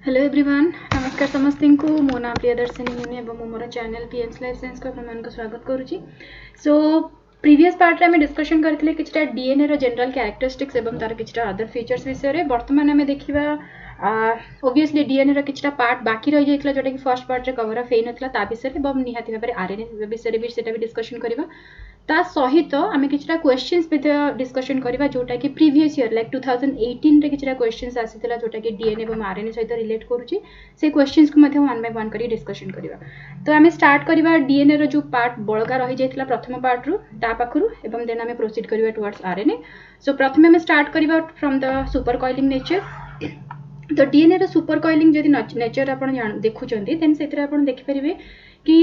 Hello everyone, नमस्कार समस्त को मो नाम प्रियदर्शिनी मुनि और मोर चैनल पीएम्स लाइफ साइंस को आपको स्वागत करुच्ची। सो प्रीवियस पार्ट रे डिस्कशन करथिले किछटा डीएनए रो जनरल कैरेक्टरिस्टिक्स एवं तार किछटा अदर फीचर्स विषय रे। वर्तमान आमे देखिबा ऑब्वियसली डीएनए रो किछटा पार्ट बाकी रहि जाइतला जोटा कि फर्स्ट पार्ट रे कवर अप हेइ नथला ता विषय रे एवं निहाती भाबरे आरएनए विषय रे भी सेटा भी डिस्कशन करिबा। ता सहित आमे किछटा क्वेश्चंस पे डिस्कशन करिबा जोटा कि प्रीवियस ईयर लाइक 2018 रे किछटा क्वेश्चंस आसीतला जोटा कि डीएनए एवं आरएनए सहित रिलेट करूची। से क्वेश्चंस को मध्ये वन बाय वन करी डिस्कशन करिबा। तो आमे स्टार्ट करिबा डीएनए रो जो पार्ट बळगा रहि जाइतला प्रथम पार्ट रु ता पाखरु एवं देन आमे प्रोसीड करिबा टुवर्ड्स आरएनए। सो प्रथमे आमे स्टार्ट करिबा from the super coiling nature. तो डीएनए रो सुपर कॉइलिंग जदि नेचर आपण देखुचंदी देन सेतरे आपण देखि परिबे कि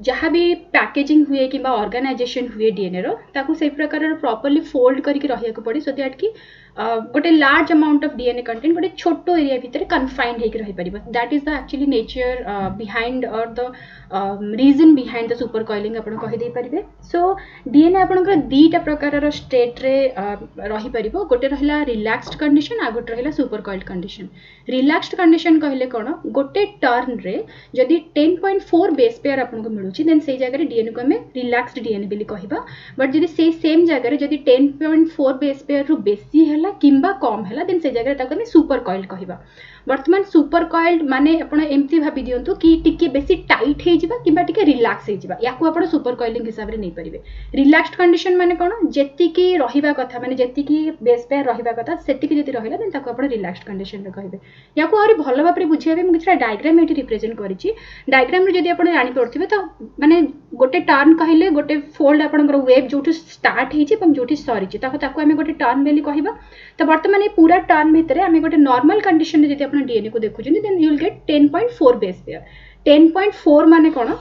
जहाँ भी पैकेजिंग हुए कि ऑर्गेनाइजेशन हुए डीएनए रो ताकू से प्रकार प्रॉपर्ली फोल्ड करके रहिया को पड़ी सो दैट कि गोटे large amount of DNA content गोटे छोटो एरिया भितर कन्फाइंड होकर रही पारिबो। That is the actually nature behind or the reason behind the super coiling आपण कहि दे परिबे। सो डीएनए आपनकर दीटा प्रकार स्टेट रे रही पारिबो। गोटे रहिला रिलैक्स्ड कंडीशन आ गोटे रहिला super coiled condition. Relaxed condition कहले कोन गोटे टर्न रे जदि 10.4 बेस पेयर आपनको मिलुची देन से जगह डीएनए को हमें रिलैक्स्ड डीएनए बिली कहिबा। बट जदि से सेम जगह रे जदि 10.4 बेस पेयर रु बेसी हैला किंबा कम हैला देन से जगह ताको हमें सुपर कॉइल्ड कहिबा। वर्तमान सुपर कॉइल्ड माने आपण एम्ति भाबी दियंतु कि टिके बेसी टाइट हे जिबा किंबा टिके रिलैक्स हे जिबा याकू आपण सुपर कॉइलिंग हिसाब रे नै परिबे। रिलैक्स्ड कंडीशन माने कोन जेति की रहिबा कथा माने जेति की बेस पेयर रहिबा कथा सेति की जदि रहिला देन ताको आपण रिलैक्स्ड कंडीशन रे कहिबे। याकू और भलो भाबरे बुझिया बे मु किछरा डायग्राम एठी रिप्रेजेंट करिछि। डायग्राम रे जदि आपण जानि पड़थिबे तो माने गोटे टर्न कहिले गोटे फोल्ड आपनकर वेव जोठी स्टार्ट हेछि एवं जोठी सरिछि ताको हमें गोटे टर्न बेली कहिबा। तो वर्तमान ये पूरा टर्न भितर आम गोटे नॉर्मल कंडीशन रे जदि आपण डीएनए को देखुछन then you will get 10.4 base pair. 10.4 माने कोन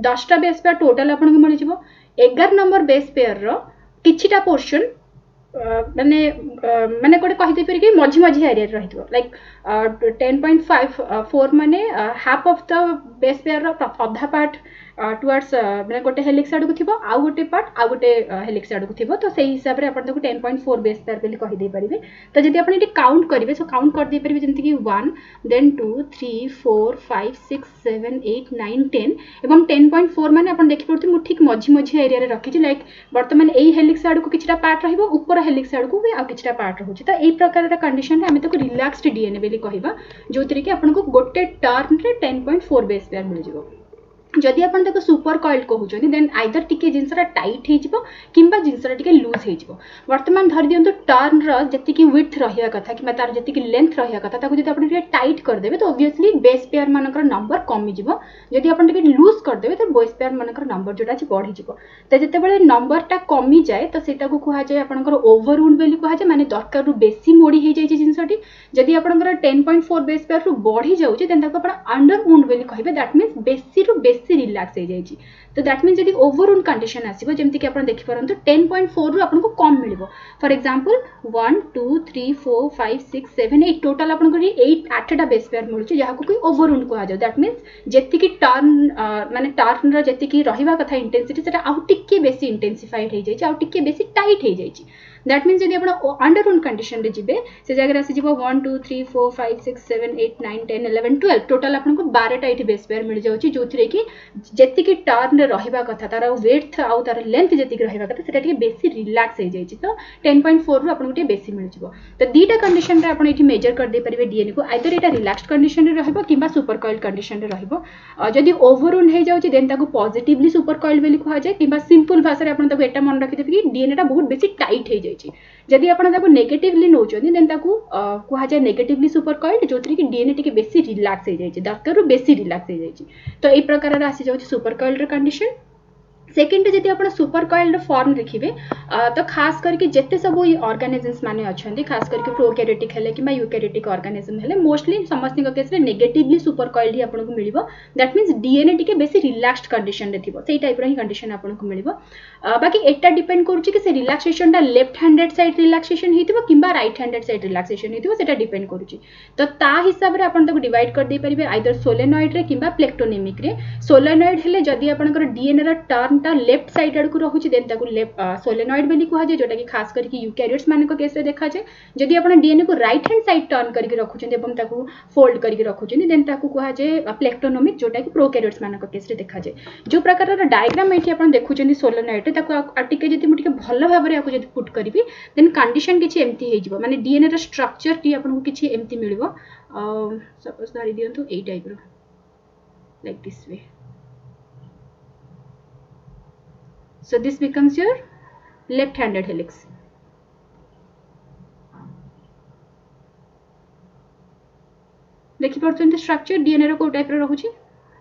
10टा बेस पेयर टोटल आपन को मिल जिवो। 11 नंबर बेस पेयर रो किछिटा पोर्शन माने माने कोटे कहि दे पर कि मझी मझी एरिया रहितो लाइक 10.54 माने half of the base pair रो अधा पार्ट टुवर्ड्स माने गोटे हेलिक्स आडू थिबो आ गोटे पार्ट आ गोटे हेलिक्स आडू थिबो। तो सेही हिसाब रे आपण देखो 10.4 बेस पेयर बेली कहि दे परिबे। तो जदि आपण इटी काउंट करिवे सो काउंट कर दे परिबे जेंति कि 1 देन 2 3 4 5 6 7 8 9 10 एवं 10.4 माने आपण देखि पड़थि मु ठीक मझी मझी एरिया रे रखि छि लाइक वर्तमान एही हेलिक्स आडू को किछटा पार्ट रहिबो ऊपर हेलिक्स आडू को भी आ किछटा पार्ट रहउछि। तो एही प्रकार रे कंडीशन रे हमें ताको रिलैक्स्ड डीएनए बेली कहिबा जोतरे कि आपण को गोटे टर्न रे 10.4 बेस पेयर मिल जिवो। जदि आपण देखो सुपर कॉइल्ड कहउछनी देन आइदर टिके जिंसरा टाइट हे जिवो किंबा जिंसरा टिके लूज हे जिवो। वर्तमान धरि दियंतु टर्न र जति कि विड्थ रहिया कथा कि तार जति कि लेंथ रहिया कथा ताको जदि आपण टिके टाइट कर देबे तो ऑब्वियसली बेस पेयर मानकर नंबर कमी जिवो। जदि आपण टिके लूज कर देबे तो बेस पेयर मानकर नंबर जोटा अछि बढ़ी जिवो। तो जते बेले नंबर टा कमी जाय तो सेटा को कुहा जाय आपनकर ओवरवुंड बेली कुहा जाय माने दरकार रु बेसी मोडी हे जाय छि जिंसटी। जदि आपनकर 10.4 बेस पेयर रु बढ़ी जाउछि देन ताको आपण अंडरवुंड बेली कहिबे। दैट मींस बेसी रु बेसी रिलैक्स हो जाइए। तो दैट मीन्स यदि ओवरवुंड कंडीशन आसीबो जेमति कि आपण देखि परंतु 10.4 रु आपन को कम मिलिबो। फॉर एग्जांपल 1 2 3 4 5 6 7 8 टोटल आपन को 8 8टा बेस पेयर मिलुछि जहा को ओवरवुंड को आ जाय। दैट मीन्स जेति कि टर्न माने टर्न रो जेति कि रहिबा कथा इंटेंसिटी सेटा आउ टिके बेसी इंटेंसिफाइड हो जाय आउ टिके बेसी टाइट हो जाय। दैट मीन्स यदि आपण अंडरवुंड कंडीशन रे जिबे से जगह आसी जिवो 1 2 3 4 5 6 7 8 9 10 11 12 टोटल आपन को 12टा एठी बेस पेयर मिल जाउछि जोथिरे कि जेति कि टर्न रे रहिबा कथा तार विड्थ आउ तार लेंथ जेति कि रहिबा कथा सेटा टिके बेसी रिलैक्स हो जाइछि। तो 10.4 रु आपन को बेसी मिल जिवो। तो दीटा कंडीशन रे आपन एठी मेजर कर दे परिबे डीएनए को आइदर एटा रिलैक्स्ड कंडीशन रे रहबो किबा सुपर कॉइल्ड कंडीशन रे रहबो। जदि ओवरवुंड हे जाउछि देन ताको पॉजिटिवली सुपर कॉइल्ड बेली कुहा जाय किबा सिंपल भाषा रे आपन ताको एटा मन रखि देबे कि डीएनए टा बहुत बेसी टाइट हे जाइछि। जदि आपण ताको नेगेटिवली नोचोनी देन ताको कुहा जाय नेगेटिवली सुपर कॉइल्ड जोतरी कि डीएनए टिके बेसी रिलैक्स हे जाइछि दरकार रु बेसी रिलैक्स हे जाइछि। तो ए प्रकार रे आसी जाउछि सुपर कॉइल्ड रे कंडीशन। सेकेंड जदि आपण सुपर कॉइल्ड फॉर्म देखिबे तो खास करके जेते सब ऑर्गेनिजम्स माने अछंती खास करके प्रोकैरियोटिक हेले किबा यूकैरियोटिक ऑर्गेनिजम हेले मोस्टली समस्त केस रे नेगेटिवली सुपर कॉइल्ड ही आपन को मिलिबो। दैट मींस डीएनए टिके बेसी रिलैक्स्ड कंडीशन रे थिबो सेही टाइप रो ही कंडीशन आपन को मिलिबो। बाकी एटा डिपेंड करूची कि से रिलैक्सेशन टा लेफ्ट हैंडेड साइड रिलैक्सेशन हेतिबो किबा राइट हैंडेड साइड रिलैक्सेशन हेतिबो सेटा डिपेंड करूची। तो ता हिसाब रे आपन ताको डिवाइड कर दे परिबे आइदर सोलेनॉइड रे किबा प्लेक्टोनेमिक रे। सोलेनॉइड हेले जदि आपनकर डीएनए रा टर्न टा लेफ्ट साइड आड़ को रहुची देन ताको लेफ्ट सोलेनॉइड सोलेनॉइड बोली कहुए जोटा कि खास करके यूकैरियोट्स मान केस में देखा जाए जदि आप डीएनए को राइट हैंड साइड टर्न करके रखुच्च फोल्ड करके रखुच्च देन कहुए प्लेक्टोनोमिक जोटा कि प्रोकैरियोट्स मान केस में देखा जाए जो प्रकार डायग्राम ये आप देखुं सोलेनॉइड टे जब मुझे भल भाव में पुट करी देन कंडीशन किसी एमती हो माने डीएनए स्ट्रक्चर टी आपको किसी एमती मिल सपोज धरी दिंतु यही type like this way so this becomes your left handed helix देखि पार्छन स्ट्रक्चर डीएनए रो को टाइप रो रहुची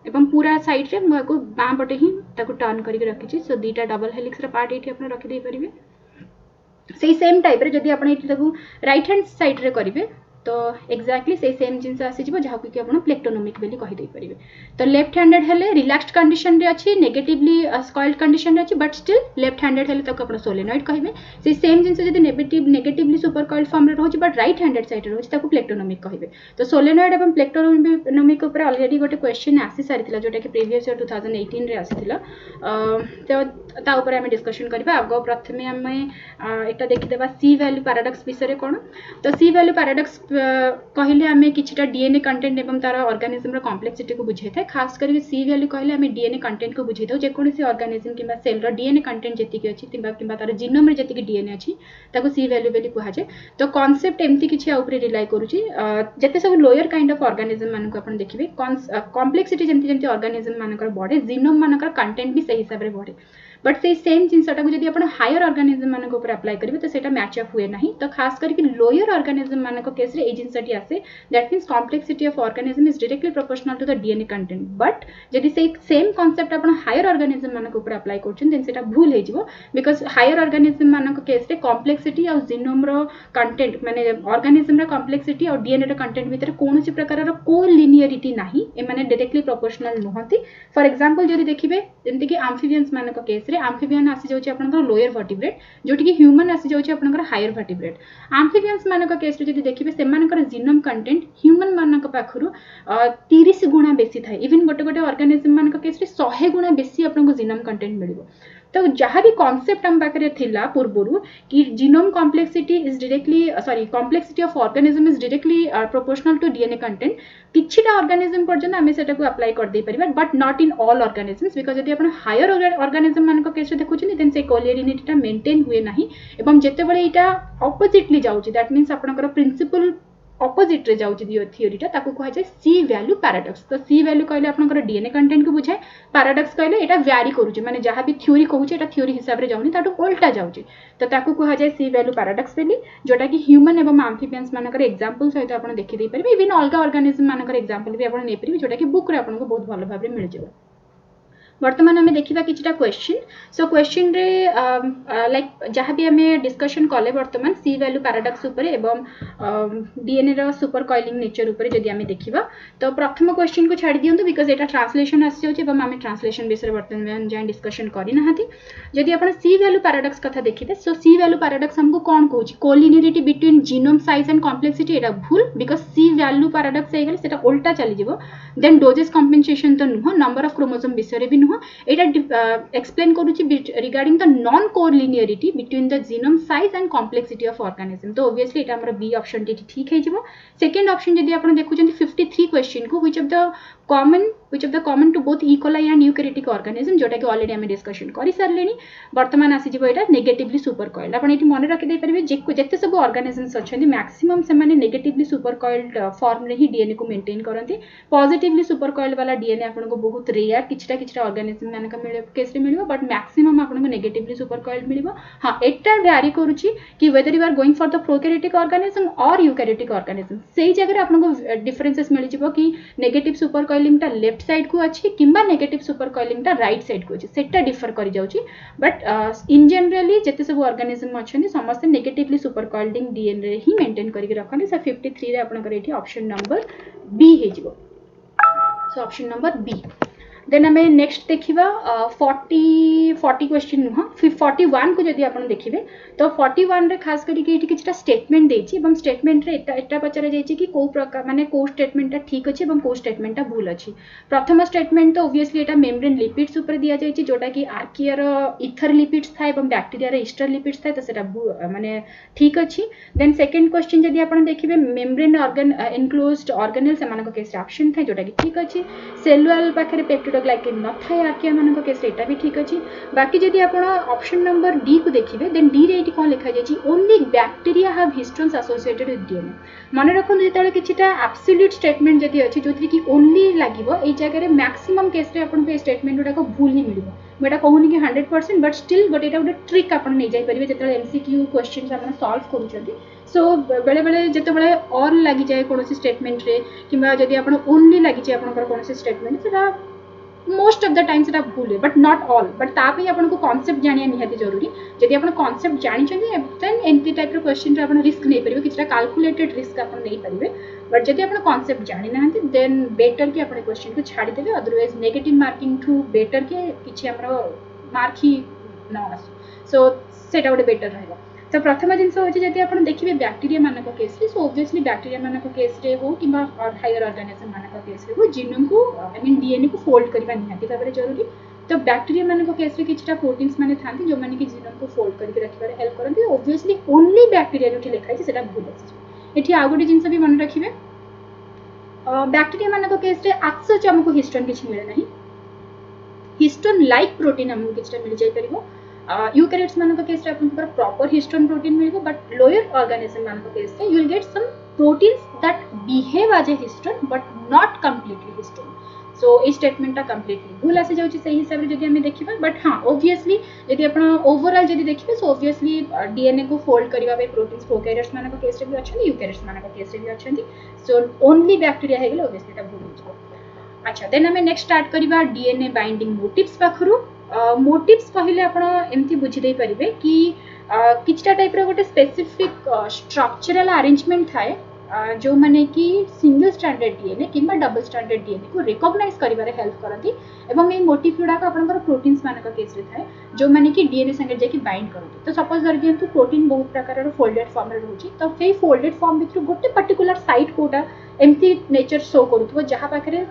एवं पूरा साइड रे मो को बां पटे ही ताको टर्न करके रखी छी सो दीटा डबल हेलिक्स रा पार्ट एठी आपण रखि दे परिबे सही सेम टाइप रे जदी आपण एठी ताको राइट हैंड साइड रे करिवे तो एक्जाक्टली से सेम जिनस आसी जिवो जहा कि आपण प्लेक्टोनोमिक बेली कहि दे परिबे तो लेफ्ट हैंडेड हेले रिलैक्स्ड कंडीशन रे अछि नेगेटिवली स्कॉइल्ड कंडीशन रे अछि बट स्टिल लेफ्ट हैंडेड हेले ताको आपण सोलेनॉइड कहिबे से सेम जिनस जदी नेगेटिवली सुपर कॉइल्ड फॉर्म रे रहछि बट राइट हैंडेड साइड रे रहछि ताको प्लेक्टोनोमिक कहिबे तो सोलेनॉइड एवं प्लेक्टोनोमिक ऊपर ऑलरेडी गोटे क्वेश्चन आसी सारिथिला जोटा कि प्रीवियस ईयर 2018 रे आसीथिला तो ता ऊपर हम डिस्कशन करबा आगो प्रथमे हम एटा देखि देबा सी वैल्यू पैराडॉक्स विषय रे कोन तो सी वैल्यू पैराडॉक्स कहले आमे किछटा डीएनए कंटेंट एवं तार ऑर्गेनिज्म रो कॉम्प्लेक्सिटी को बुझे था खास करके सी वैल्यू कहले आमे डीएनए कंटेंट को बुझे था जे कोनसी organism किबा cell row DNA content जेति के अछि किबा तार जीनोम रे जेति के डीएनए अछि ताको सी वैल्यू बेली कहा जाय तो कांसेप्ट एम्ति किछि ऊपर रिलाय करूची जते सब लोअर काइंड ऑफ ऑर्गेनिज्म मान को अपन देखिबे कॉम्प्लेक्सिटी जेति जेति ऑर्गेनिज्म मान कर बढ़े जीनोम मान कर कंटेंट भी सही हिसाब रे बढ़े बट से सेम जिनसटा को जदी अपन हायर ऑर्गेनिज्म मान को ऊपर अप्लाई करिवे तो सेटा मैच अप हुए नहीं तो खास करके लोअर ऑर्गेनिज्म मान को केस रे ए जिनसटी आसे that means complexity of organism is directly proportional to the DNA content but जदी से सेम कांसेप्ट अपन हायर ऑर्गेनिज्म मान को ऊपर अप्लाई करछन देन सेटा भूल हे जिवो बिकॉज़ हायर ऑर्गेनिज्म मान को केस रे कॉम्प्लेक्सिटी और जीनोम रो कंटेंट माने ऑर्गेनिज्म रो कॉम्प्लेक्सिटी और डीएनए रो कंटेंट भीतर कोनोसी प्रकार रो कोलिनियरिटी नाही ए माने डायरेक्टली प्रोपोर्शनल नहति फॉर एग्जांपल जदी देखिबे जेंति कि एम्फिबियंस मान को केस रे एम्फिबियन आसी जाउची आपनकर लोअर वर्टिब्रेट जोटी कि ह्यूमन आसी जाउची आपनकर हायर वर्टिब्रेट एम्फिबियंस मान को केस रे जदी देखिबे सेमानकर जीनोम कंटेंट ह्यूमन मान को पाखरु 30 गुणा बेसी थाए इवन गोटे गोटे ऑर्गेनिज्म मान को केस रे 100 गुणा बेसी आपनको जीनोम कंटेंट मिलिबो तो जहाँ भी कॉन्सेप्ट हम पाखे थिला पूर्वरु कि genome complexity is directly complexity of organism is directly proportional to DNA content किछिटा ऑर्गेनिज्म पर्यंत आमे सेटा को अप्लाई कर दे परिबा but not in all organisms because यदि आपण हायर ऑर्गेनिज्म मान को केस देखुछन देन से कोलिनियरिटी मेंटेन हुए नाही एवं जेते बळे इटा ऑपोजिटली जाउची दैट मींस आपनकर प्रिंसिपल ऑपोजिट रे जाउची थियोरीटा ताको कहा जाय सी वैल्यू पैराडॉक्स तो सी वैल्यू कहले आपनकर डीएनए कंटेंट को बुझाय पैराडॉक्स कहले एटा वैरी करूची माने जहां भी थ्योरी कहूची एटा थ्योरी हिसाब रे जाउनी ताटो उल्टा जाउची तो ताको कहा जाय सी वैल्यू पैराडॉक्स बेली जोटा कि ह्यूमन एवं एम्फिबियंस मानकर एग्जांपल सहित आपण देखि दे परिबे इवन अलगा ऑर्गेनिज्म मानकर एग्जांपल भी आपण नै परिबे जोटा कि बुक रे आपनको बहुत भलो भाबरे मिल जेबो वर्तमान आमे देखिबा किछटा क्वेश्चन सो क्वेश्चन रे लाइक जहाँ भी आमे डिस्कशन कले वर्तमान सी वैल्यू पैराडॉक्स ऊपर एवं डीएनए रो सुपर कॉइलिंग नेचर ऊपर जदी आमे देखिबा तो प्रथम क्वेश्चन को छाडी दियंतु बिकॉज़ एटा ट्रांसलेशन आसी होचे एवं आमे ट्रांसलेशन विषय वर्तमान जाय डिस्कशन करि नहाती जदी आपण सी वैल्यू पैराडॉक्स कथा देखिबे सो सी वैल्यू पैराडॉक्स हमको कोन कहूची collinearity between genome size and complexity एटा भूल बिकॉज़ सी वैल्यू पैराडॉक्स हे गेले सेटा उल्टा चली जिवो देन डोजेस कंपेंसेशन तो नुह नंबर ऑफ क्रोमोसोम विषय रे भी एटा एक्सप्लेन करूची regarding the non collinearity between the genome size and complexity of organism तो ऑब्वियसली एटा हमर बी ऑप्शन टी ठीक है जिवो सेकंड ऑप्शन जदी आपण देखुचंती 53 क्वेश्चन को which of the common to both E coli and eukaryotic organism जोटा कि ऑलरेडी हमें डिस्कशन करि सारलेनी वर्तमान आसी जिवो एटा नेगेटिवली सुपर कॉइल्ड आपण एटी मन रखि दे परिबे जेते सब ऑर्गेनिज्म्स अछंती मैक्सिमम से माने नेगेटिवली सुपर कॉइल्ड फॉर्म रे ही डीएनए को मेंटेन करंती पॉजिटिवली सुपर कॉइल्ड वाला डीएनए आपण को बहुत रेयर किछटा ऑर्गेनिज्म माने का मिले केस रे मिलिबो बट मैक्सिमम आपण को नेगेटिवली सुपर कॉइल्ड मिलिबो हां एटा वैरी करूची कि whether you are going for the prokaryotic organism और यूकैरियोटिक ऑर्गेनिज्म सेही जगह रे आपण को डिफरेंसेस मिलि जिवो कि नेगेटिव सुपर कॉइलिंग टा लेफ्ट साइड को अछि किंबा नेगेटिव सुपर कॉइलिंग टा राइट साइड को अछि सेटा डिफर करि जाउची बट इन जनरली जते सब ऑर्गेनिज्म अछनी समस्त नेगेटिवली सुपर कॉइलिंग डीएनए ही मेंटेन करि रखनी सो 53 रे आपण करे एठी ऑप्शन नंबर बी हे जिवो सो ऑप्शन नंबर बी देन आम नेक्स्ट देखा 40 क्वेश्चन नुह 41 को जब आप देखिए तो 41 रे खास करके किसी स्टेटमेंट देती स्टेटमेंट एटा पचरा जाइए कि कौ प्रकार माने कौ स्टेटमेंटा ठीक अच्छे कौ स्टेटमेंटा भूल अच्छी प्रथम स्टेटमेंट तो ओबियसली एटा मेम्ब्रेन लिपिड्स उपर दिया जाइए जोटा कि आर्कियर इथर लिपिड्स थाए बैक्टेरिया ईस्टर लिपिड्स थाए तो सेटा माने ठीक अच्छी देन सेकेंड क्वेश्चन जब आप देखिए मेम्ब्रेन ऑर्गन एनक्लोज्ड ऑर्गेनेल से केस ऑप्शन थाए जोटा कि ठीक अच्छी सेलुअल पाखे पेप्टिडोग्लाइकेन न थाए आर्किया मान केस एटा भी ठीक अच्छी बाकी जब आप ऑप्शन नंबर डी को देखिए देन डी रे कौन लिखा जाए only bacteria have histones associated with DNA मन रखु जो किसी एब्सोल्यूट स्टेटमेंट जब अच्छी जो कि ओनली लगे ये जगह मैक्सिमम केस आपको स्टेटमेंट गुड़ाक भूल ही मिले मुझे कहूनी कि 100% बट स्टिल गोटे गोटे ट्रिक आप नहीं जापारे जो एमसीक्यू क्वेश्चन आप सॉल्व करुँच सो बेले बेले जिते और लगी जाए कौन स्टेटमेंट रे कि जब आप ओनली लगी जाए आप कौन स्टेटमेंट से मोस्ट ऑफ द टाइम से भूल है बट नॉट ऑल बट ताप आपको कॉन्सेप्ट जाना निहाती जरूरी जब आप कॉन्सेप्ट जानते देन एमती टाइप क्वेश्चन आप रिस्क नहीं पारे किसी कैलकुलेटेड रिस्क आप नहीं पारे बट जब आप कॉन्सेप्ट जानी ना देन बेटर कि आप क्वेश्चन को छाड़ीदेवे अदरवाइज नेगेटिव मार्किंग ठू बेटर के किसी मार्क ही न आसू सो सेटा गोटे बेटर रहेगा तो प्रथम जिनस हूँ जब आप देखिए बैक्टेरिया मान केस सो ओबियसली बैक्टेरिया मान केस हो कि हायर ऑर्गेनिज्म मान केस हो जीनोम को आई मीन डीएनए को फोल्ड करने निहाती भाव जरूरी तो बैक्टेरिया मान केस किसी प्रोटीन्स मैंने था जो मैंने कि जीनोम को फोल्ड करके रखिए हेल्प करते ओबियसली ओनली बैक्टेरिया जो लिखाई से भूल आसी आउ गोटे जिन भी मन रखिए बैक्टेरिया मान केस आक्सच आमको हिस्टोन किसी मिले ना हिस्टोन लाइक प्रोटीन आमको किसी मिल जापर यूकैरियोट्स मान केस प्रॉपर हिस्टोन प्रोटीन मिले बट लोअर ऑर्गेनिज्म मान case you will get some proteins that behave as a histone but not completely histone so ये स्टेटमेंटा कंप्लीटली भूल आसी जाऊँगी से हिसाब से जब देखा बट हाँ ओबियसली जब आप ओवरऑल जब देखिए सो ओबियसली डीएनए को फोल्ड करने प्रोटीन्स प्रोकैरियोट्स मान केस भी अच्छा यूकैरियोट्स मान केस भी अच्छा सो ओनली बैक्टेरिया है ओबियसली भूल हो अच्छा देन आम नेक्स्ट स्टार्ट करवा डीएनए बाइंडिंग मोटिव्स पाखरु मोटिव्स कहले आप एमती बुझी पारे कि किछटा टाइप गोटे स्पेसिफिक स्ट्रक्चरल अरेंजमेंट थाए जो माने कि सिंगल स्टैंडर्ड डीएनए कि डबल स्टैंडर्ड डीएनए को रिकॉग्नाइज करिवारे हेल्प करती एवं ये मोटिव गुड़ाक आपंकर प्रोटीन्स मान केस थाए जो माने कि डीएनए संगे जाकि बाइंड करती तो सपोज धर दिंतु प्रोटीन बहुत प्रकार फोल्डेड फॉर्म रे रहउची तो से फोल्डेड फॉर्म भितर गोटे पर्टिकुलर साइट कोटा एमती नेचर शो करूथबो जहाँ पाखे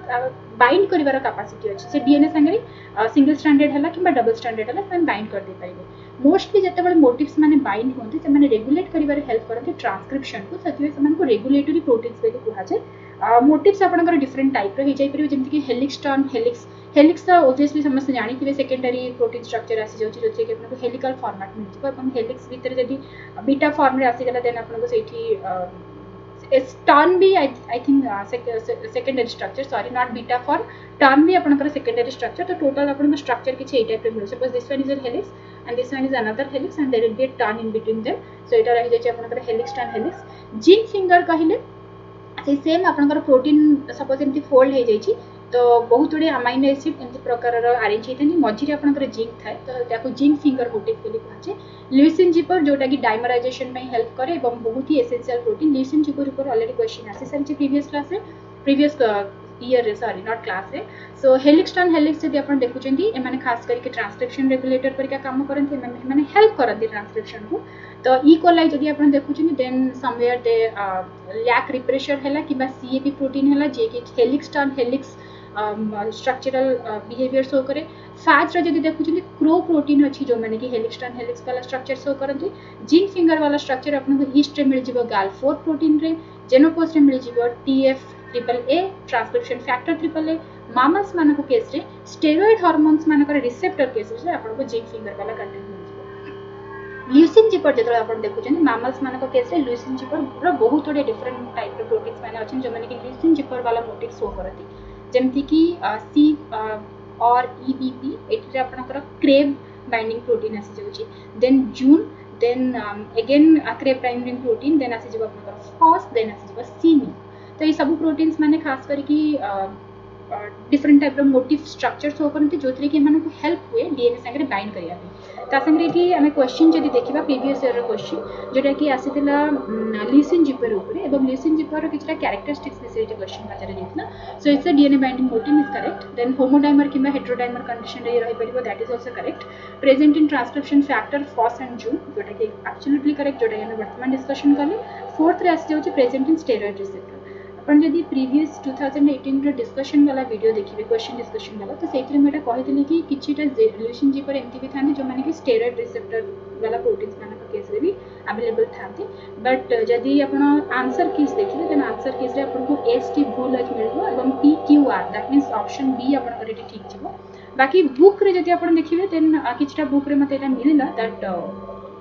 बाइंड करिवार कैपेसिटी अच्छी से डीएनए संगे सिंगल स्टैंडर्ड है कि डबल स्टैंडर्ड है बाइंड कर दे पारे मोस्टली जिते मोटिव्स माने बाइंड होती से रेगुलेट करिवारे हेल्प करते ट्रांसक्रिप्शन को से रेगुलेटरी प्रोटीन्स बोली कहुए मोटिव्स आपंकर डिफरेंट टाइप हो जाए जमीक हेलिक्स टर्न हेलिक्स हेलिक्स तो ओबियसली समस्त जानी सेकेंडरी प्रोटीन स्ट्रक्चर आसी जाऊँगी जो कि आपको हेलिकल फॉर्मेट मिल हेलिक्स भितर जब बीटा फॉर्म रे आसीगला देन आपको से टर्न भी I think secondary structure sorry not beta form turn भी आपंकर सेकेंडरी स्ट्रक्चर तो टोटल आप स्ट्रक्चर किसी टाइप मिले suppose this one is a helix and this one is another helix and there will be a turn in between them so एटा रहि जाय आपनकर helix turn helix zinc finger कहिले से same आपनकर protein suppose एमती fold हो जाय तो बहुत गुड़े अमाइनो एसिड एमती प्रकार अरेंज होती मझे आपनकर जिंक थाए तो ताको जिंक फिंगर मोटिव बोली कहुए ल्यूसिन जिपर जोटा कि डाइमराइजेशन में हेल्प करे और बहुत ही एसेंशियल प्रोटीन ल्यूसिन जिपर ऊपर ऑलरेडी क्वेश्चन आसी सारी प्रीवियस क्लास रे previous year sorry not class है सो हेलिक्स टर्न हेलिक्स जब आप देखुं खास करके ट्रांसक्रिप्शन रेगुलेटर परिका काम करते हैं हेल्प करती ट्रांसक्रिप्शन को तो ई कोलाई जब आप देखुं then somewhere they lack repressor है कि सीएपी प्रोटीन है जे कि helix turn helix structural behaviour show करे फैट्स जब देखुं क्रो प्रोटीन अच्छी जो मैंने कि हेलिक्स टर्न हेलिक्स वाला स्ट्रक्चर शो करती जिंक फिंगर वाला स्ट्रक्चर आपको ईस्ट मिल जाए गाल4 प्रोटीन रे जेनोपोस मिल जाए TF triple A transcription factor triple A mammals मान केस रे स्टेरॉइड हार्मोन्स मान रिसेप्टर केसेस रे आपको जिंक फिंगर वाला कंटेंट मिल ल्यूसिन जिपर जो आप देखुं मामल्स मान केस रे ल्यूसिन जिपर बहुत गुड़े डिफरेंट टाइप प्रोटीन्स मैंने अच्छे जो मैंने कि ल्यूसिन जिपर वाला मोटिव शो करती जमती कि सी और ईबीपी एटी आपनकर क्रेब बाइंडिंग प्रोटीन आसी जाउची then Jun then again CREB binding protein then आसी जाव आपनकर फॉस देन आसी जाव सीनी तो ये सब प्रोटीन्स मैंने खास करके different type motive structure show करते जो थी कि को हेल्प हुए डीएनए सागर बाइंड करने ये आम क्वेश्चन जब देखा प्रीवियस ईयर क्वेश्चन जोटा कि आसाला ल्यूसीन जिपर ल्यूसीन जिपर किसी कैरेक्टरिस्टिक्स विषय क्वेश्चन पचार so it's DNA binding motif is correct then homodimer कि हेट्रोडाइमर कंडीशन रही that is also correct present in transcription factor Fos and Jun जोटा कि एब्सोल्युटली करेक्ट जोटा कि वर्तमान डिस्कशन कले फोर्थ रे आसी जाउछि प्रेजेंट इन स्टेरॉइड रिसेप्टर अपन जदि प्रीवियस 2018 रो डिस्कशन वाला वीडियो देखिए क्वेश्चन डिस्कशन वाला तो सेथि में कही कि किछिटा ल्यूसीन जिपर एमती भी थांती जो माने कि स्टेरॉइड रिसेप्टर वाला प्रोटीन्स मान केस रे भी अवेलेबल थांती बट जदि आपण आंसर कीज देखिए देन आंसर कीज रे आपन एस टी भूल मिलबो एवं P Q R that means option B आपन कर ठीक छिबो बाकी बुक रे जदि आपन देखिबे देन किछिटा बुक रे मते एटा मिलिला दैट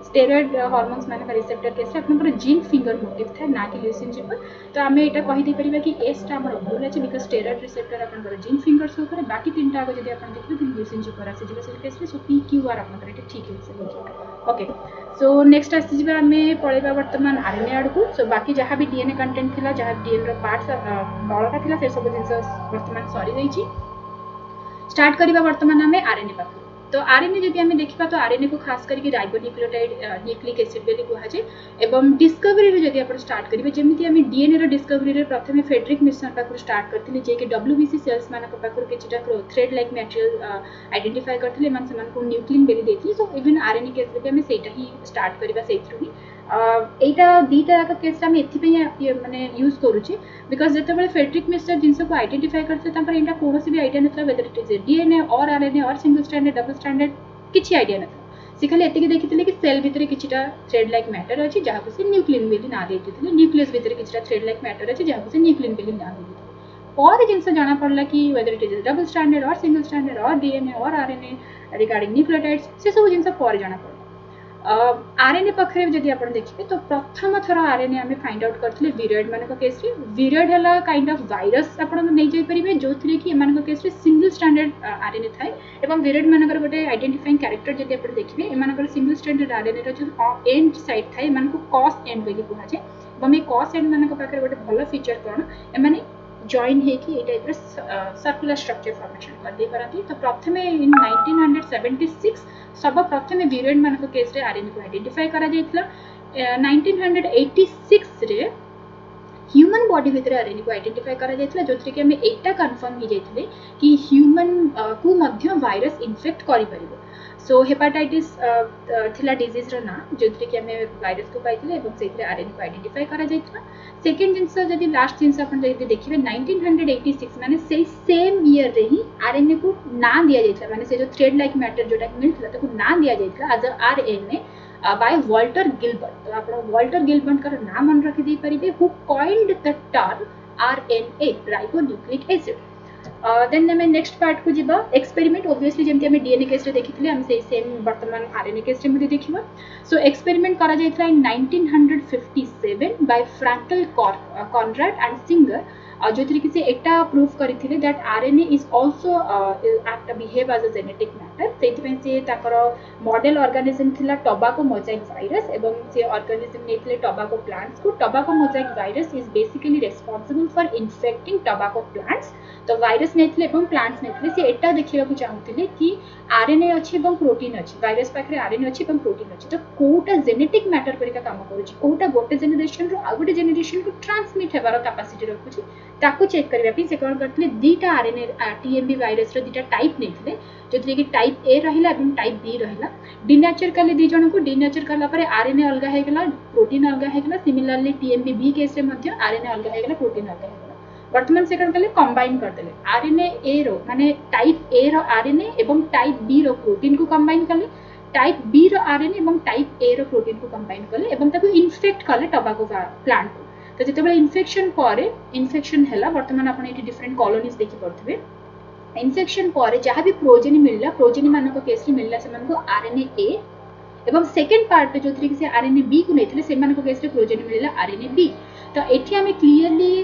स्टेरॉइड हार्मोन्स मान रिसेप्टर केस आपन जीन फिंगर मोटिव था ना कि ल्यूसीन जिपर तो आम यहाँ कही दे परिबा कि एस टा हमर भूल अछि बिकॉज़ स्टेरॉइड रिसेप्टर आपन जीन फिंगर शो करे बाकी तीनटा आगे जदि आपन देखिबे देन ल्यूसीन जिपर आसी जिबे से केस रे सो पी क्यू आर आपन करे ठीक है से ओके सो नेक्स्ट आसी जिबे आमे पळेबा वर्तमान आरएनए आडकू सो बाकी जहां भी डीएनए कंटेंट थिला जहां डीएनए रो पार्ट्स बळका थिला से सब जिंस वर्तमान सरी दैछि स्टार्ट करिबा वर्तमान आमे आरएनए पाखु तो आरएनए जदि आमे देखिबा तो आरएनए को खास करके राइबोन्यूक्लियोटाइड न्यूक्लिक एसिड बेली कुहा जे एवं डिस्कवरी रे जदि आपण स्टार्ट करिबे जेमिति आमे डीएनए रो डिस्कवरी रे प्रथमे फेडरिक मिशन पाखु स्टार्ट करथिले जे कि डब्ल्यूबीसी सेल्स मानक पाखु किछटा थ्रेड लाइक मटेरियल आइडेंटिफाई करथिले मान समान को न्यूक्लिन बेली देथिले सो इवन आरएनए केस रे आमे सेटा ही स्टार्ट करिबा सेथरु ही एटा दीटा केस आम एथि माने यूज करूचे बिकॉज जेतेबेले फेडरिक मिस्टर जिनस को आइडेंटिफाई करते तांकर एटा कोनोसी भी आइडिया नथला whether it is DNA or RNA or single stranded double stranded किछि आइडिया नथला से खाली एतिके देखिथिले कि सेल भितरे किछिटा थ्रेड लाइक मैटर अछि जहा को से न्यूक्लिन बेली ना देथिले न्यूक्लियस भितरे किछिटा थ्रेड लाइक मैटर अछि जहा को से न्यूक्लिन बेली ना देथिले और जिनस जाना पड़ला कि weather it is double stranded और सिंगल स्ट्रैंडेड और DNA or RNA regarding nucleotides से सब जिनस पर जाना पड़ला आरएनए पखरे जदि आपण देखिबे तो प्रथम थर आरएनए आमे फाइंड आउट करथिले विराइड मानक केस रे विराइड हला काइंड ऑफ वायरस आपण नै जाय परिबे जोथले कि मानक केस रे सिंगल स्ट्रैंडेड आरएनए थाए एवं विराइड मानकर गोटे आइडेंटिफाइंग कैरेक्टर जदि आपण देखिबे ए मानकर सिंगल स्ट्रैंडेड आरएनए रो जो एंड साइड थाए मानको कॉस एंड बेली कुहा जे एवं ए कॉस एंड मानक पाखरे गोटे भलो फीचर कोन ए माने जॉइन है कि ए टाइप सर्कुलर स्ट्रक्चर फॉर्मेशन कर दे परंती तो प्रथमे इन 1976 सब प्रथमे विराइड मानक केस रे आरएनए को आइडेंटिफाई करा जायतला 1986 रे ह्यूमन बॉडी भीतर आरएनए को आइडेंटिफाई करा जायतला जोथि कि हमें एटा कंफर्म ही जायतले कि ह्यूमन को मध्य वायरस इन्फेक्ट करि परिबो सो हेपाटाइटिस थिला डिजीज रो ना जोथि कि हमें वायरस को पाइतले एवं सेथि आरएनए को आइडेंटिफाई करा जायतला सेकंड जिंस जदि लास्ट जिंस अपन जदि देखिबे 1986 माने से सेम ईयर रे ही आरएनए को ना दिया जायतला माने से जो थ्रेड लाइक मैटर जोटा मिलथला ताको ना दिया जायतला as RNA by Walter Gilbert तो आपण वाल्टर गिलबर्ट का नाम मन रखि दे परिबे who coined the term RNA ribonucleic acid then हमें नेक्स्ट पार्ट को जिबा एक्सपेरिमेंट ऑब्वियसली जेमति हमें डीएनए केस रे देखिथिले हम से सेम वर्तमान आरएनए केस रे मध्ये देखिबा सो एक्सपेरिमेंट करा जायतला in 1957 by Frankel Conrad and Singer जोथि कि से एटा प्रूफ करिथिले that RNA is also act behave as a genetic matter सेति पे से ताकर मॉडल ऑर्गेनिज्म थिला टोबैको मोजाइक वायरस एवं से ऑर्गेनिज्म नेथिले टोबैको प्लांट्स को tobacco mosaic virus is basically responsible for infecting tobacco plants तो वायरस नेथिले एवं प्लांट्स नेथिले से एटा देखिबा को चाहुथिले कि आरएनए अछि एवं प्रोटीन अछि वायरस पाखरे आरएनए अछि एवं प्रोटीन अछि तो कोटा जेनेटिक मैटर परिका काम करूछि कोटा गोटे जेनेरेशन रो आ गोटे जेनेरेशन को ट्रांसमिट हेबार कैपेसिटी रखुछि ताको चेक करबा पई से कोन करथिले दीटा आरएनए टीएमबी वायरस रो दीटा टाइप नेथिले जोथि कि टाइप ए रहिला एवं टाइप बी रहिला डिनेचर कले दी जण को डिनेचर कला परे आरएनए अलगा हे गेला प्रोटीन अलगा हे गेला सिमिलरली टीएमबी बी केस रे मध्ये आरएनए अलगा हे गेला प्रोटीन अलगा हे गेला वर्तमान से कले कंबाइन कर देले आरएनए ए रो माने टाइप ए रो आरएनए एवं टाइप बी रो प्रोटीन को कंबाइन कले टाइप बी रो आरएनए एवं टाइप ए रो प्रोटीन को कंबाइन कले एवं ताको इन्फेक्ट कले टोबैको प्लांट को तो जेतेबेले इन्फेक्शन परे इन्फेक्शन हैला वर्तमान आपण एटी डिफरेंट कॉलोनीज देखि पड़थबे इन्फेक्शन परे जहां भी प्रोजेनी मिलला प्रोजेनी मानको केस रे मिलला से मानको आरएनए ए एवं सेकंड पार्ट जो थ्री से आरएनए बी को नेथिले से मानको केस रे प्रोजेनी मिलला आरएनए बी तो एठी हमें क्लियरली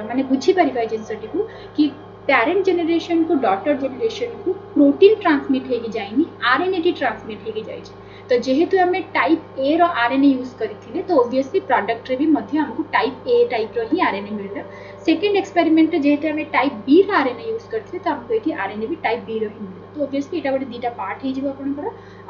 माने बुझी परिबा जिंसटी को कि पेरेंट जेनरेशन को डॉटर जेनरेशन को प्रोटीन ट्रांसमिट होगी जाइनी आरएनए टी ट्रांसमिट होगी जाइए तो जेहेतु आम टाइप ए रो आरएनए यूज करथिले तो ऑब्वियसली प्रोडक्ट रे भी मध्य हमको टाइप ए टाइप रो ही आरएनए मिलला सेकंड एक्सपेरिमेंट जेहेतु आम टाइप बी रो आरएनए यूज करथिले तो हमको एठी आरएनए भी टाइप बी रो ही मिलला तो ऑब्वियसली एटा गोटे दीटा पार्ट हे जिवो आपनकर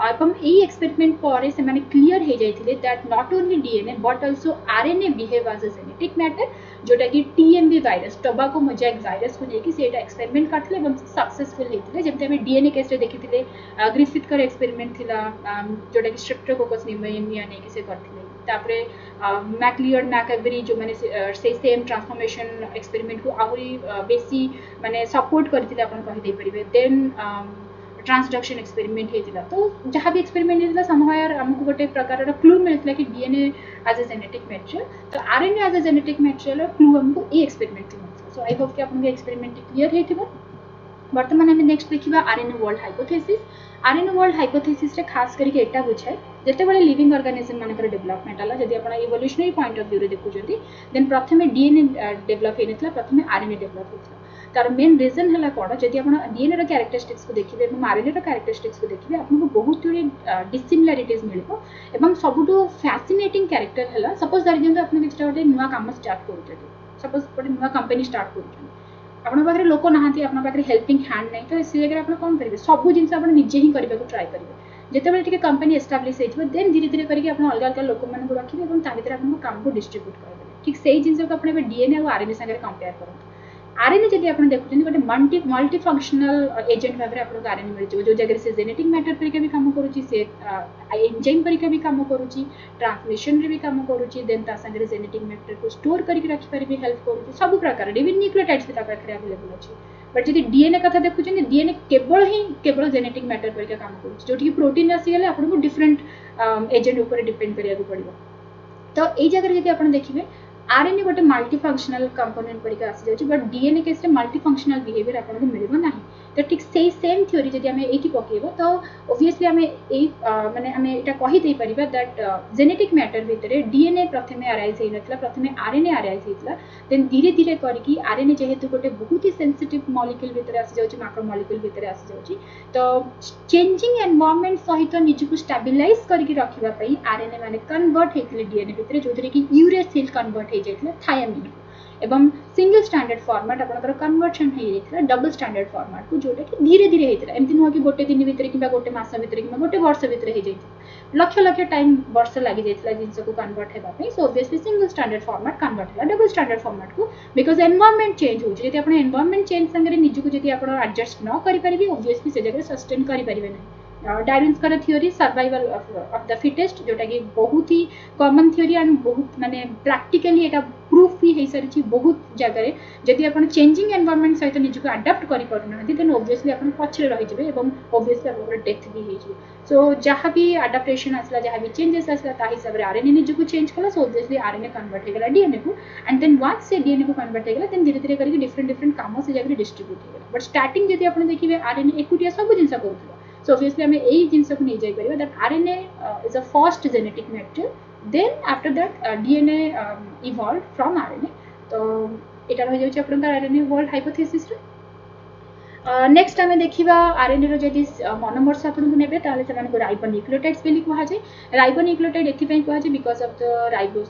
एवं एई एक्सपेरिमेंट पर से माने क्लियर हे जाइथिले that not only DNA but also RNA behave as a genetic matter जोटा कि TMV virus tobacco mosaic virus को लेके सेटा एक्सपेरिमेंट करथिले एवं सक्सेसफुल हेतिले जेमते हम डीएनए केस रे देखिथिले ग्रिफिथ कर एक्सपेरिमेंट थिला जोटा कि स्ट्रेप्टोकोकस निमोनिया ने से करथिले तापरे मैक्लियर्ड मैकएवरी जो माने से सेम ट्रांसफॉर्मेशन एक्सपेरिमेंट को आहुरी बेसी माने सपोर्ट करथिले आपण कहि दे परिबे देन ट्रांसडक्शन एक्सपेरिमेंट हेतिला तो जहाँ भी एक्सपेरिमेंट हेतिला समहायर हमको गोटे प्रकार क्लू मिलता कि DNA as a genetic material तो RNA as a genetic material clue हमको ए एक्सपेरिमेंट मिलता सो आई होप कि आपन एक्सपेरिमेंट क्लियर हेतिबो वर्तमान आम नेक्स्ट देखा RNA world hypothesis RNA world hypothesis रे खास करके एटा बुझाए जेते बळे लिविंग ऑर्गेनिज्म मानकर डेवलपमेंट हला जदि आपण इवोल्यूशनरी पॉइंट ऑफ व्यू रे देखुचंती देन प्रथमे डीएनए डेवलप हेनथला प्रथमे आरएनए डेवलप हेतला तार मेन रीजन हला कोन जदि आपण डीएनए रो कैरेक्टरिस्टिक्स को देखिबे एवं आरएनए रो कैरेक्टरिस्टिक्स को देखिबे आपनको बहुत गुडी डिसिमिलरिटीज मिलिबो एवं सबुटो फैसिनेटिंग कैरेक्टर हला सपोज धरि दियंतु आपण किछटा गोटे नुवा काम स्टार्ट करूचंती सपोज गोटे नुवा कंपनी स्टार्ट करूचंती आपन पाखरे लोक नाहांती आपन पाखरे हेल्पिंग हैंड नै तो से जगह आपन कोन करिवे सब जिंस आपन निजे ही करबा को ट्राई करिवे जेते बेले टिके कंपनी एस्टैब्लिश हेइथिबो देन धीरे धीरे करके आपन अलग अलग लोक मन को रखिबे एवं ता भीतर आपन काम को डिस्ट्रीब्यूट करबे ठीक सेही जिंस को आपन डीएनए और आरएनए संगे कंपेयर करंतु आरएनए जदि आपन देखुछन गोटे मल्टी फंक्शनल एजेंट भाबरे आपन आरएनए मिलजिवो जो जगह से जेनेटिक मैटर परिके भी काम करूची से एंजाइम परिके भी काम करूची ट्रांसमिशन रे भी काम करूची देन ता संगे जेनेटिक मैटर को स्टोर करके रखि परिबे हेल्प करूची सब प्रकार डिविन न्यूक्लियोटाइड्स भी ता पाखरे अवेलेबल अछि बट जदि डीएनए कथा देखुछन डीएनए केवल जेनेटिक मैटर परिके काम करूची जोटी प्रोटीन आसी गेले आपन को डिफरेंट एजेंट ऊपर डिपेंड करिया को पड़िबो तो एई जगह जदि आपन देखिबे आरएनए गोटे मल्टी फंक्शनल कंपोनेंट परिका आसी जाउची बट डीएनए केस रे मल्टी फंक्शनल बिहेवियर आपन को मिलिबो नाही तो ठीक सेही सेम थ्योरी जदि हमें एठी पकेबो तो ऑब्वियसली हमें एई माने हमें एटा कहि दे परिबा दैट जेनेटिक मैटर भितरे डीएनए प्रथमे अराइज हे नथला प्रथमे आरएनए अराइज हेतला देन धीरे धीरे करके आरएनए जेहेतु गोटे बहुत ही सेंसिटिव मॉलिक्यूल भितरे आसी जाउची मैक्रो मॉलिक्यूल भितरे आसी जाउची तो चेंजिंग एनवायरनमेंट सहित निजको स्टेबलाइज करके रखिबा पई आरएनए माने कन्वर्ट हेतले डीएनए भितरे जोथरे कि यूरेसिल कन्वर्ट हे जाइतला थायमिन एवं सिंगल स्टैंडर्ड फॉर्मेट आपनकर कन्वर्जन हे जाइतला डबल स्टैंडर्ड फॉर्मेट को जोटा कि धीरे धीरे हेतला एमति नुवा कि गोटे दिन भितरे किबा गोटे मास भितरे किबा गोटे वर्ष भितरे हे जाइतला लक्ष लक्ष टाइम वर्ष लागि जाइतला जिंस को कन्वर्ट हेबा पे so obviously single standard format convert होला डबल स्टैंडर्ड फॉर्मेट को बिकॉज़ एनवायरनमेंट चेंज हो जति आपण एनवायरनमेंट चेंज संगे निजको जति आपण एडजस्ट न करि परिबे ऑब्वियसली से जगह सस्टेन करि परिबे नै डार्विन्स का theory survival of the fittest जोटा कि बहुत ही कॉमन थ्योरी एंड बहुत माने प्रैक्टिकली एटा प्रूफ भी हे सारी बहुत जगह जदि आपण चेंजिंग एनवायरनमेंट सहित निजको अडॉप्ट करि परना देन ऑब्वियसली आपण पछरे रहि जबे एवं ऑब्वियसली आपण डेथ भी हे जे सो जहां भी अडॉप्टेशन आसला जहां भी चेंजेस आसला ता हिसाब रे आरएनए निजको चेंज कला सो ऑब्वियसली आरएनए कन्वर्ट हे गेला डीएनए को एंड देन वंस से डीएनए को कन्वर्ट हे गेला देन धीरे धीरे करके डिफरेंट काम से जगह डिस्ट्रीब्यूट हे गेला बट स्टार्टिंग जदि आपण देखिबे आरएनए एकुटिया सब जिंस करथला so obviously हमें यही जिंस को नहीं जाई परिबा that RNA is a first genetic material then after that DNA evolved from RNA तो एटा रह जाउची अपन RNA वर्ल्ड हाइपोथेसिस रे नेक्स्ट आमे देखिबा आरएनए रो जदि मोनोमर्स आपन को नेबे ताले समान को राइबोन्यूक्लियोटाइड्स बेली कहा जाय राइबोन्यूक्लियोटाइड एथि पई कहा जाय because of the ribose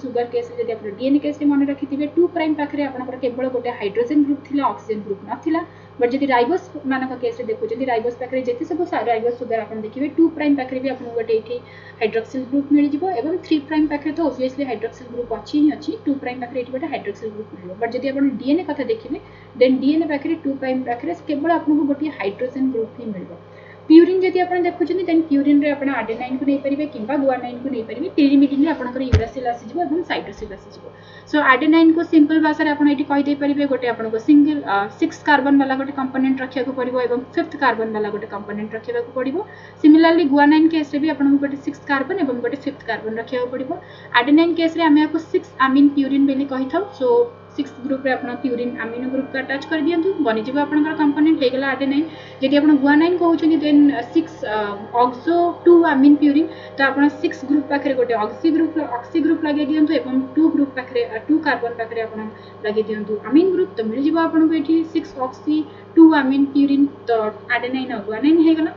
sugar case जदि आपन डीएनए केस रे मन रखिथिबे 2 प्राइम पाखरे आपन केवल गोटे हाइड्रोजन ग्रुप थिला ऑक्सीजन ग्रुप नथिला बट जदि राइबोस मानक केस रे देखु जदि राइबोस पाखरे जेति सब राइबोस सुगर आपन देखिबे 2 प्राइम पाखरे भी आपन गोटे एठी हाइड्रोक्सिल ग्रुप मिल जिवो एवं 3 प्राइम पाखरे तो ऑब्वियसली हाइड्रोक्सिल ग्रुप अछि ही अछि 2 प्राइम पाखरे एठी गोटे हाइड्रोक्सिल ग्रुप मिलिबो बट जदि आपन डीएनए कथा देखिबे देन डीएनए पाखरे 2 प्राइम पाखरे केवल आपन को गोटे हाइड्रोजन ग्रुप ही मिलबो प्यूरिन जदि आपन देखुछन देन प्यूरिन रे आपन एडेनाइन को नै परिबे किबा गुआनाइन को नै परिबे पिरिमिडिन रे आपन यूरासिल आसी जिवो एवं साइटोसिल आसी जिवो सो एडेनाइन को सिंपल भाषा रे आपन एठी कहि दे परिबे गोटे आपन को सिंगल 6 कार्बन वाला गोटे कंपोनेंट रखिया को पड़िबो एवं 5th कार्बन वाला गोटे कंपोनेंट रखिया को पड़िबो सिमिलरली गुआनाइन केस रे भी आपन को गोटे 6 कार्बन एवं गोटे 5th कार्बन रखिया को पड़िबो एडेनाइन केस रे हमें को 6 अमीन प्यूरिन बेली कहि थाउ सो 6 ग्रुप रे आपण प्यूरिन अमीनो ग्रुप का अटैच कर दियंतु बनि जिवो आपनकर कंपोनेंट हे गेला आडेनाइन जदि आपण गुआनाइन कहउछन देन 6 ऑक्सो 2 अमीन प्यूरिन तो आपण 6 ग्रुप पाखरे गोटे ऑक्सी ग्रुप लगे दियंतु एवं 2 ग्रुप पाखरे 2 कार्बन पाखरे आपण लगे दियंतु अमीन ग्रुप तो मिल जिवो आपण को एठी 6 ऑक्सी 2 अमीन प्यूरिन तो आडेनाइन और गुआनाइन हे गेला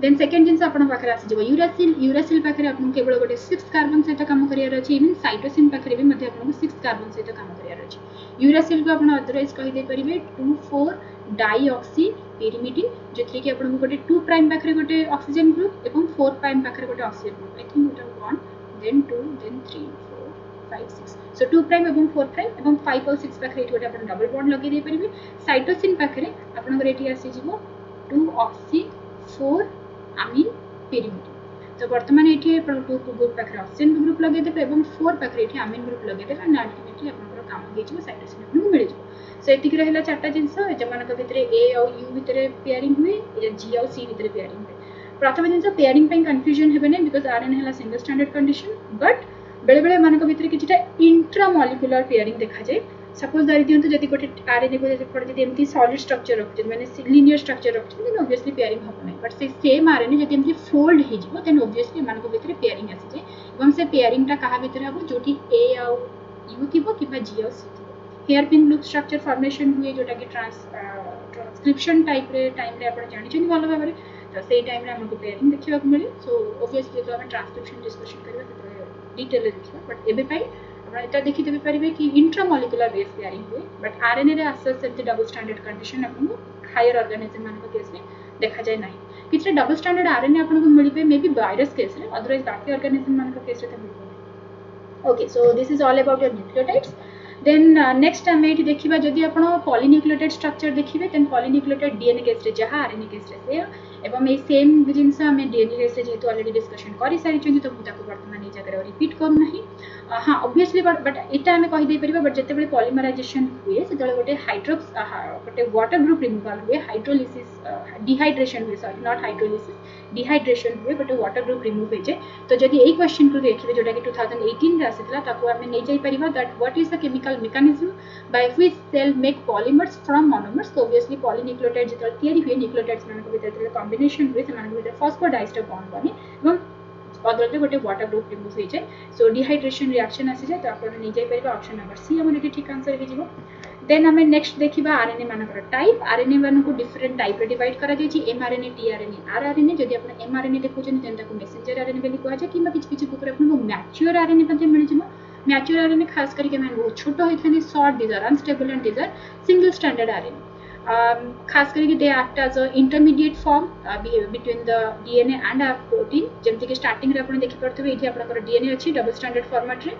देन सेकंड जिंस आपण पाखरे आसी जबो यूरासिल पाखरे आपण केवल गोटे 6 कार्बन सहित काम करियार अछि इवन साइटोसिन पाखरे भी मध्ये आपण 6 कार्बन सहित काम करियार अछि यूरासिल को आपण अदरवाइज कहि दे परिबे 2,4 डाइऑक्सी pyrimidine जेथि कि आपण गोटे 2 प्राइम पाखरे गोटे ऑक्सीजन ग्रुप एवं 4 प्राइम पाखरे गोटे oxygen group I think it 1 then 2 then 3 4 5 6 so 2 prime एवं 4 प्राइम एवं 5 और 6 पाखरे गोटे आपण डबल बॉन्ड लगे दे परिबे साइटोसिन पाखरे आपण एठी आसी जिवो 2 ऑक्सी 4 अमीन pyrimidine तो वर्तमान एठी 2 ग्रुप पाखरे ऑक्सीजन ग्रुप लगे देबे एवं 4 पाखरे एठी अमीन ग्रुप लगे देबे एंड अल्टीमेटली आपनकर काम हो जिवो साइटोसिन आपन मिल जिवो सो एतिक रहला चारटा जिंस जमानक भितरे ए और यू भितरे पेयरिंग हुए या जी और सी भितरे पेयरिंग हुए प्रथम जिंस पेयरिंग पे कंफ्यूजन हेबे नै बिकॉज़ आरएनए हला सिंगल स्टैंडर्ड कंडीशन बट बेले बेले मानक भितरे किछटा इंट्रामोलिक्युलर पेयरिंग देखा जाय सपोज धरि दियंतु जदि गोटे आरएनए को जदि एमती सॉलिड स्ट्रक्चर रखछ माने लीनियर स्ट्रक्चर रखछ देन ऑब्वियसली पेयरिंग हबो नै बट से सेम आरएनए जदि एमती फोल्ड हे जिवो देन ऑब्वियसली मानक भितरे पेयरिंग आसी जाय एवं से पेयरिंग ता कहा भितरे हबो जोटी ए और यू थिबो किबा जी और C hairpin loop structure formation हुए जोटा कि ट्रांसक्रिप्शन टाइम रे आपण जानि छनि भलो भाबरे तो सेही टाइम रे हमको पेयरिंग देखिबा को मिले सो ऑब्वियसली तो हम ट्रांसक्रिप्शन डिस्कशन करबा तो डिटेल रे देखिबा बट एबे पई आपण एटा देखि देबे परिबे कि इंट्रामोलिक्युलर बेस पेयरिंग हुए बट आरएनए रे आसस से डबल स्टैंडर्ड कंडीशन अपन हायर ऑर्गेनिज्म मान को केस में देखा जाय नाही किछ डबल स्टैंडर्ड आरएनए अपन को मिलबे मे बी वायरस केस रे अदरवाइज बाकी ऑर्गेनिज्म मान को केस रे त मिलबे okay so this is all about your nucleotides then next आम ये देखा जदि आप पॉलीन्यूक्लियोटाइड स्ट्रक्चर देखिए देन पॉलीन्यूक्लियोटाइड डीएनए केस रे जहाँ आरएनए केस रे से एवं ये सेम जिनस आम डीएनए केस रे जेहेतु ऑलरेडी डिस्कशन कर सारी तो मुझे बर्तमान ये जगह रिपीट करूना हाँ ऑब्वियसली बट यहाँ आम कहीदे पार बट जिते पॉलीमराइजेशन हुए से गोटे हाइड्रोक्स गोटे वाटर ग्रुप रिमूवाल हुए हाइड्रोलिसिस डिहाइड्रेशन हुए सॉरी नॉट हाइड्रोलिसिस डिहाइड्रेशन हुए गोटे वाटर ग्रुप रिमूव हो जाए तो जब यही क्वेश्चन को देखिए जोटा कि 2018 आसाला आम नहीं जापर that what is the chemical mechanism by which cell make polymers from monomers तो ऑब्वियसली पॉलीन्यूक्लियोटाइड जो तैयारी हुए न्यूक्लियोटाइड्स मान भीतर कॉम्बिनेशन हुए से फॉस्फोडाइस्टर बॉन्ड बने एवं बदलते गोटे वाटर ग्रुप रिमूव हो जाए सो डिहाइड्रेशन रिएक्शन आसी जाए तो आप नहीं जापर ऑप्शन नंबर सी आम ठीक आंसर हो देन आम नेक्स्ट देखा आरएनए मानकर टाइप आरएनए मान को डिफरेंट टाइप रे डिवाइड करा जाय एमआरएनए टीआरएनए आरआरएनए जदि आप एमआरएनए देखुछन देन ताको मेसेंजर आरएनए बेली कहै छै किबा किछ बुक रे आपन को मैच्योर आरएनए मध्ये मिल जिवो मैच्योर आरएनए खास करके मान बहुत छोटो होइथानी short these are unstable and these are single standard RNA खास करके they act as a intermediate form between the DNA and are protein जेमति कि स्टार्टिंग रे आपण देखि परथबे एठी आपनकर डीएनए अछि डबल स्टैंडर्ड फॉर्मेट रे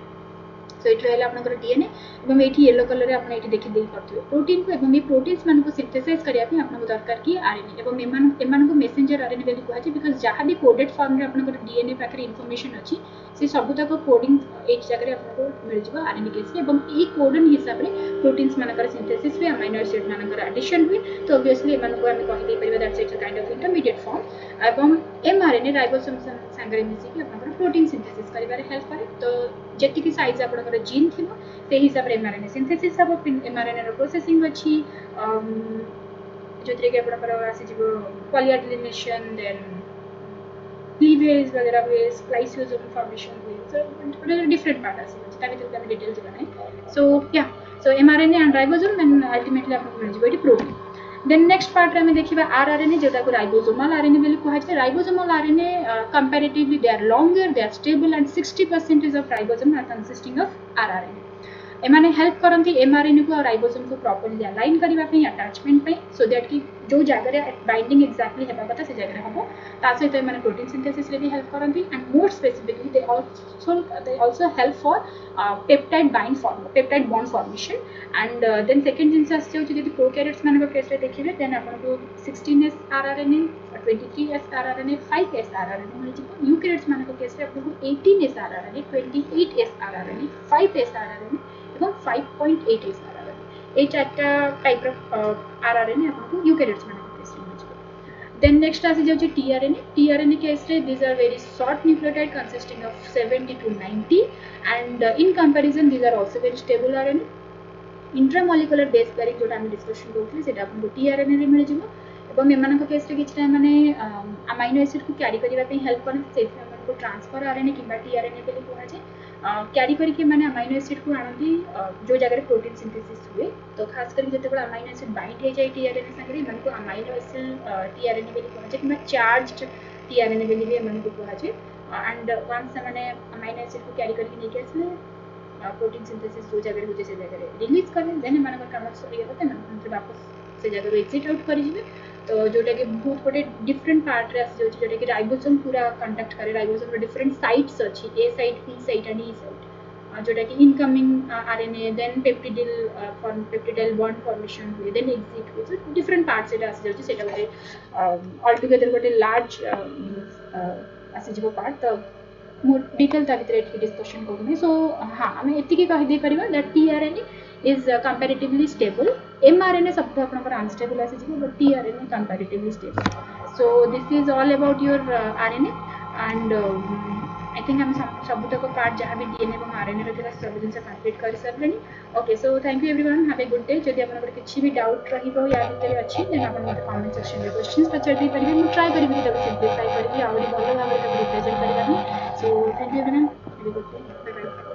सो ये रहा आपंकर डीएनए और ये येलो कलर आप देखी दे पारे प्रोटीन को ये प्रोटीन्स मान को सिंथेसाइज करने आपको दरकार कि आरएनए और एम मेसेंजर आरएनए बोली कहुए बिकज जहाँ भी कोडेड फॉर्म में आपंकर डीएनए पाखे इनफॉरमेशन अच्छी से सब तक कोडिंग एक जगह आपको मिल जाए आरएनए केस ये कोडन हिसाब से प्रोटीन्स मानकर सिंथेसिस हुए अमाइनो एसिड मानकर एडिशन हुए तो ऑब्वियसली एम को आम कहीदे पारे that's it's a kind of intermediate form एवं एमआरएनए राइबोसोम सांगे मिसिक आपंकर प्रोटीन सिंथेसिस करिबारे हेल्प करे तो जेतिकी साइज आपंकर जीन थी से हिसाब से एमआरएनए सिंथेसिस हम एमआरएनए रो प्रोसेसिंग अच्छी जो कि आपंकर आसी पॉलीएडिलिनेशन देन क्लीवेज वगैरह हुए स्प्लाइसियोसोम फॉर्मेशन हुए सो डिफरेंट पार्ट आसी ता भीतर हम डिटेल जाना है सो या so mRNA and ribosome and ultimately आपको मिल जाए प्रोटीन देन नेक्स्ट पार्ट रे हमें देखिबा आरआरएनए जोटा को राइबोसोमल आरएनए बोली कहै छै ribosomal RNA comparatively they are longer they are stable and 60% of ribosome are consisting of rRNA एमाने हेल्प करती एमआरएनए को और राइबोसोम को प्रॉपर्ली अलाइन करबा पे अटैचमेंट पे सो दैट कि जो जगह रे बाइंडिंग एक्जेक्टली हेबा कथा से जगह हम ता सहित एमाने प्रोटीन सिंथेसिस रे भी हेल्प करती and more specifically they also help for peptide bond formation and then second जिंस आछे जदि प्रोकैरियोट्स मान को केस रे देखिबे देन आपन को 16s rRNA 23s rRNA 5s rRNA मिल जिवो यूकैरियोट्स मान को केस रे आपन को 18s rRNA 28s rRNA 5s rRNA এবং 5.8 एस आरआरएनए এই চারটা টাইপ অফ আরআরএনএ আপনাদের ইউক্যারিওটস মানে কেসে মিলবে Then next आसी जाउची tRNA. tRNA case रे these are very short nucleotide consisting of 70 to 90 and in comparison these are also very stable RNA. Intramolecular base pairing जोटा हम डिस्कशन करथि सेटा आपन tRNA रे मिल जिवो एवं एमान केस रे किछटा माने अमाइनो एसिड को कैरी करबा पे हेल्प करन से को ट्रांसफर आरएनए किबा tRNA बेली कोना जे कैरी करके माने अमाइनो एसिड को आनंदी जो जगह प्रोटीन सिंथेसिस हुए तो खास करके जते बड़ा अमाइनो एसिड बाइंड हो जाय tRNA संगे मन को अमाइनो एसिड tRNA बेली कोना जे किबा चार्ज्ड tRNA बेली भी मन को कोना जे एंड वंस माने अमाइनो एसिड को कैरी करके लेके आसले प्रोटीन सिंथेसिस जो जगह हो से जगह रिलीज करें देन मन काम सरी होता है वापस से जगह एग्जिट आउट कर जिवे तो जोटा कि बहुत गोटे डिफरेंट पार्ट रे आसी जोटा कि राइबोसोम पूरा कंडक्ट करे राइबोसोम रे डिफरेंट साइट्स अछि A site B site and E site जोटा कि incoming RNA then peptidyl form peptidyl bond formation हुए देन एग्जिट हुए सो डिफरेंट पार्ट से आसी जाउची सेटा गोटे ऑल टुगेदर गोटे लार्ज आसी जिवो पार्ट तो मोर डिटेल ता भितर एठी डिस्कशन करूनी सो हां हम एति के कहि दे परिबा that tRNA is comparatively stable mRNA सब तो आपनकर अनस्टेबल आसी जिवो but tRNA comparatively stable so this is all about your RNA and I think हम सब तक पार्ट जहां भी DNA एवं RNA रे थिला सब दिन से कंप्लीट कर सरलेनी okay so thank you everyone have a good day जदि आपनकर किछि भी डाउट रहिबो या भितर अछि देन आपन मते कमेंट सेक्शन रे क्वेश्चंस पचार दी परिबे मु ट्राई करिबि कि सिंप्लीफाई करिबि आउरी भलो भाबे तक रिप्रेजेंट करिबा so thank you everyone have a good day bye bye